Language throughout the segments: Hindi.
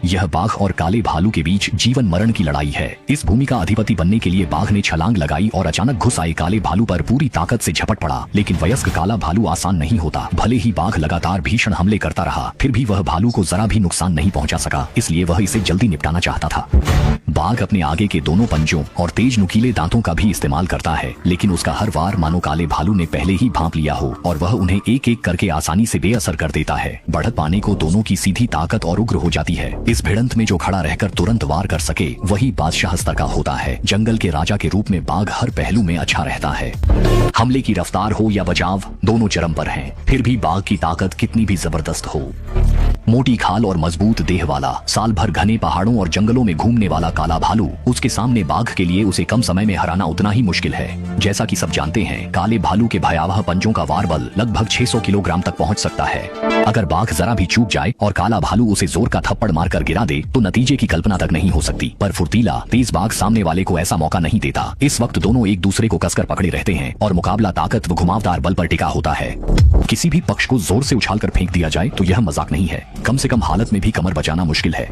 यह बाघ और काले भालू के बीच जीवन मरण की लड़ाई है। इस भूमि का अधिपति बनने के लिए बाघ ने छलांग लगाई और अचानक घुस आए काले भालू पर पूरी ताकत से झपट पड़ा। लेकिन वयस्क काला भालू आसान नहीं होता। भले ही बाघ लगातार भीषण हमले करता रहा, फिर भी वह भालू को जरा भी नुकसान नहीं पहुंचा सका, इसलिए वह इसे जल्दी निपटाना चाहता था। बाघ अपने आगे के दोनों पंजों और तेज नुकीले दांतों का भी इस्तेमाल करता है, लेकिन उसका हर वार मानो काले भालू ने पहले ही भांप लिया हो और वह उन्हें एक एक करके आसानी से बेअसर कर देता है। बढ़त पाने को दोनों की सीधी ताकत और उग्र हो जाती है। इस भिड़ंत में जो खड़ा रहकर तुरंत वार कर सके वही बादशाह स्तर का होता है। जंगल के राजा के रूप में बाघ हर पहलू में अच्छा रहता है। हमले की रफ्तार हो या बचाव, दोनों चरम पर हैं। फिर भी बाघ की ताकत कितनी भी जबरदस्त हो, मोटी खाल और मजबूत देह वाला, साल भर घने पहाड़ों और जंगलों में घूमने वाला काला भालू, उसके सामने बाघ के लिए उसे कम समय में हराना उतना ही मुश्किल है। जैसा कि सब जानते हैं, काले भालू के भयावह पंजों का वार बल लगभग 600 किलोग्राम तक पहुंच सकता है। अगर बाघ जरा भी चूक जाए और काला भालू उसे जोर का थप्पड़ मारकर गिरा दे तो नतीजे की कल्पना तक नहीं हो सकती। पर फुर्तीला तेज बाघ सामने वाले को ऐसा मौका नहीं देता। इस वक्त दोनों एक दूसरे को कसकर पकड़े रहते हैं और मुकाबला ताकत व घुमावदार बल पर टिका होता है। किसी भी पक्ष को जोर से उछालकर फेंक दिया जाए तो यह मजाक नहीं है। कम से कम हालत में भी कमर बचाना मुश्किल है,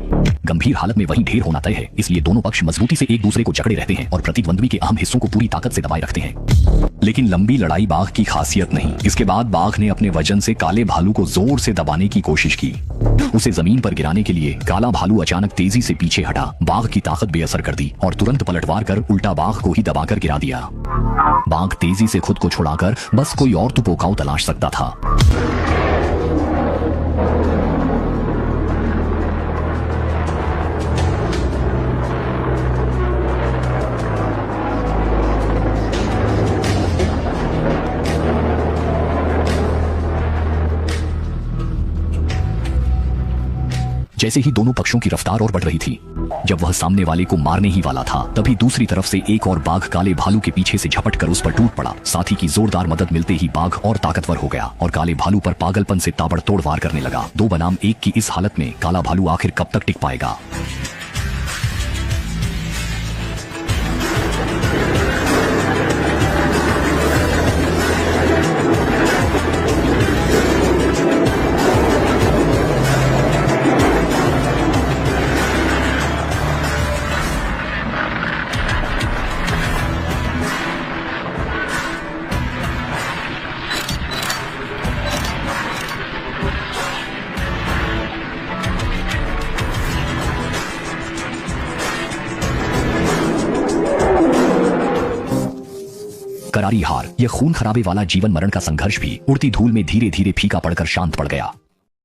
गंभीर हालत में वहीं ढेर होना तय है। इसलिए दोनों पक्ष मजबूती से एक दूसरे को जकड़े रहते हैं और प्रतिद्वंद्वी के अहम हिस्सों को पूरी ताकत से दबाए रखते हैं। लेकिन लंबी लड़ाई बाघ की खासियत नहीं। इसके बाद बाघ ने अपने वजन से काले भालू को जोर से दबाने की कोशिश की। उसे जमीन पर गिराने के लिए काला भालू अचानक तेजी से पीछे हटा, बाघ की ताकत बेअसर कर दी और तुरंत पलटवार कर उल्टा बाघ को ही दबाकर गिरा दिया। बाघ तेजी से खुद को छुड़ाकर बस कोई और तो पोकाऊ तलाश सकता था। जैसे ही दोनों पक्षों की रफ्तार और बढ़ रही थी, जब वह सामने वाले को मारने ही वाला था, तभी दूसरी तरफ से एक और बाघ काले भालू के पीछे से झपट कर उस पर टूट पड़ा। साथी की जोरदार मदद मिलते ही बाघ और ताकतवर हो गया और काले भालू पर पागलपन से ताबड़तोड़ वार करने लगा। 2 बनाम 1 की इस हालत में काला भालू आखिर कब तक टिक पाएगा? करारी हार, यह खून खराबे वाला जीवन मरण का संघर्ष भी उड़ती धूल में धीरे धीरे फीका पड़कर शांत पड़ गया।